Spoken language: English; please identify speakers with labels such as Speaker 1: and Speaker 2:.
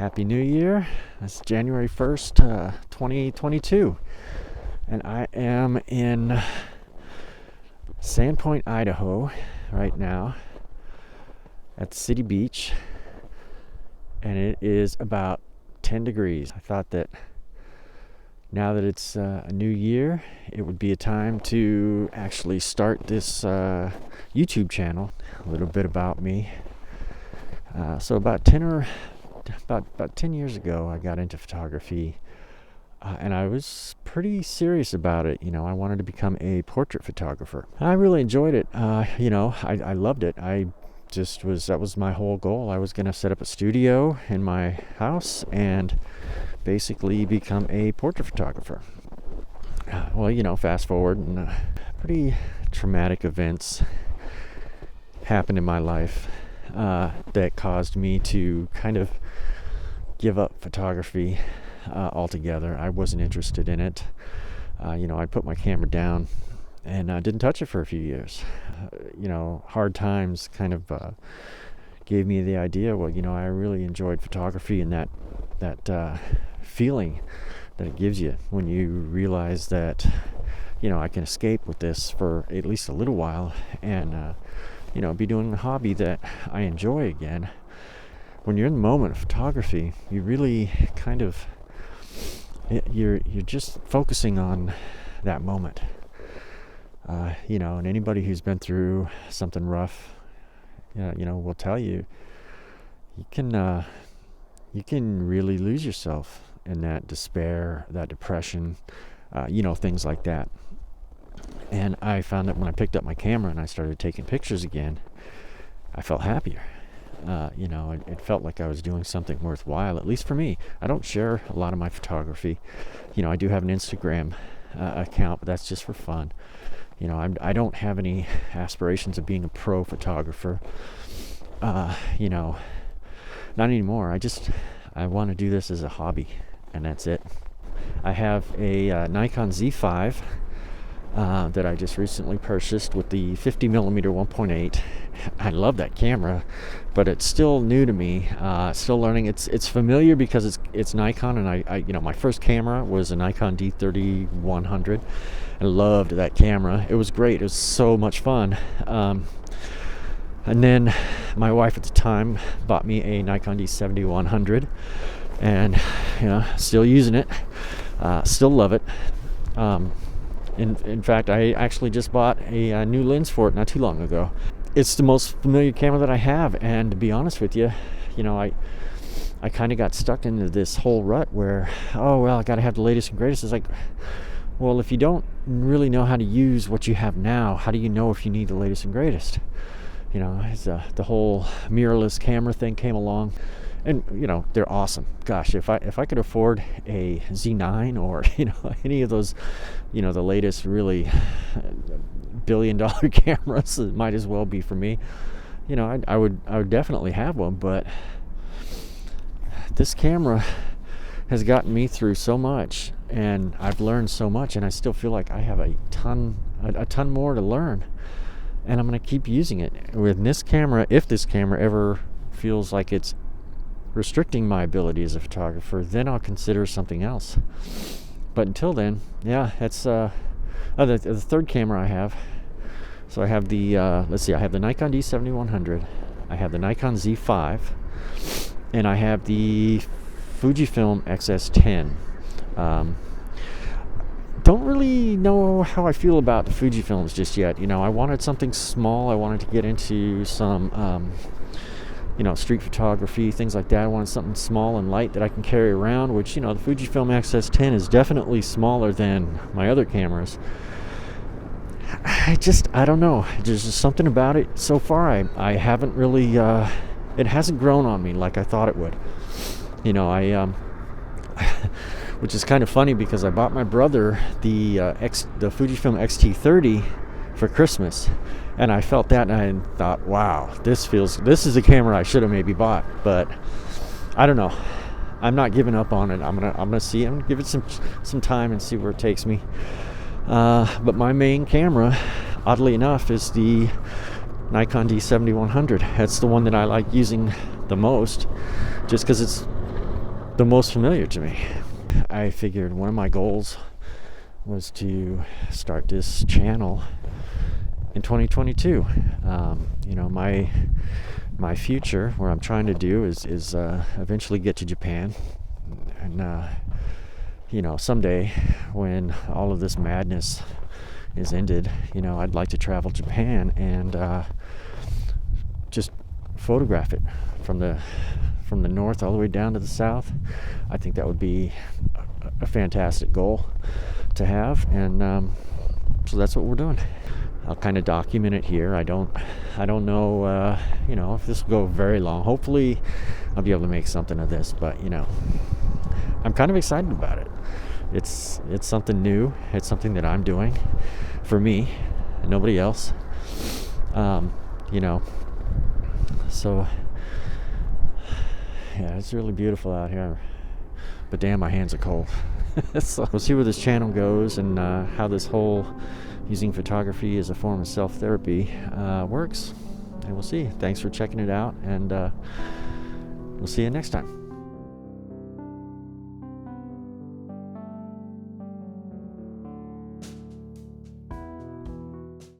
Speaker 1: Happy New Year. It's January 1st, 2022. And I am in Sandpoint, Idaho right now at City Beach. And it is about 10 degrees. I thought that now that it's a new year, it would be a time to actually start this YouTube channel. A little bit about me. So about 10 years ago, I got into photography, and I was pretty serious about it. I wanted to become a portrait photographer. I really enjoyed it. I loved it. That was my whole goal. I was going to set up a studio in my house and basically become a portrait photographer. Fast forward, and pretty traumatic events happened in my life that caused me to kind of give up photography altogether. I wasn't interested in it. I put my camera down and didn't touch it for a few years. Hard times kind of gave me the idea, I really enjoyed photography and that feeling that it gives you when you realize that, I can escape with this for at least a little while and, be doing a hobby that I enjoy again. When you're in the moment of photography, you really kind of, you're just focusing on that moment. And anybody who's been through something rough, will tell you, you can really lose yourself in that despair, that depression, things like that. And I found that when I picked up my camera and I started taking pictures again, I felt happier. It felt like I was doing something worthwhile, at least for me. I don't share a lot of my photography. I do have an Instagram account, but that's just for fun. I don't have any aspirations of being a pro photographer. Not anymore. I want to do this as a hobby, and that's it. I have a Nikon Z5 that I just recently purchased with the 50mm 1.8. I love that camera, but it's still new to me. Still learning. It's familiar because it's Nikon, and I my first camera was a Nikon D30-100. I loved that camera. It was great. It was so much fun. And then my wife at the time bought me a Nikon D70-100, and still using it. Still love it. In fact, I actually just bought a new lens for it not too long ago. It's the most familiar camera that I have, and to be honest with you, I kind of got stuck into this whole rut where, I got to have the latest and greatest. It's like, well, if you don't really know how to use what you have now, how do you know if you need the latest and greatest? The whole mirrorless camera thing came along, and they're awesome. Gosh, if I could afford a Z9 or any of those, the latest really billion-dollar cameras, it might as well be for me. I would definitely have one, but this camera has gotten me through so much, and I've learned so much, and I still feel like I have a ton more to learn, and I'm going to keep using it. With this camera, if this camera ever feels like it's restricting my ability as a photographer, then I'll consider something else. But until then, that's the third camera I have. So I have the I have the Nikon D70-100, I have the Nikon Z5, and I have the Fujifilm X-S10. Don't really know how I feel about the Fujifilms just yet. I wanted something small. I wanted to get into some street photography, things like that. I wanted something small and light that I can carry around, which, the Fujifilm X-S10 is definitely smaller than my other cameras. I don't know. There's just something about it. So far, I haven't really, it hasn't grown on me like I thought it would. Which is kind of funny because I bought my brother the Fujifilm X-T30 for Christmas. And I felt that, and I thought, wow, this is a camera I should have maybe bought. But I don't know. I'm not giving up on it. I'm gonna see. I'm gonna give it some time and see where it takes me. But my main camera, oddly enough, is the Nikon D70-100. That's the one that I like using the most, just because it's the most familiar to me. I figured one of my goals was to start this channel in 2022. My future, where I'm trying to do is eventually get to Japan, and someday when all of this madness is ended, I'd like to travel Japan and just photograph it from the north all the way down to the south. I think that would be a fantastic goal to have, and so that's what we're doing. I'll kind of document it here. I don't know, if this will go very long. Hopefully, I'll be able to make something of this. But I'm kind of excited about it. It's something new. It's something that I'm doing for me, and nobody else. So yeah, it's really beautiful out here. But damn, my hands are cold. So we'll see where this channel goes and how this whole using photography as a form of self-therapy works. And we'll see. Thanks for checking it out, and we'll see you next time.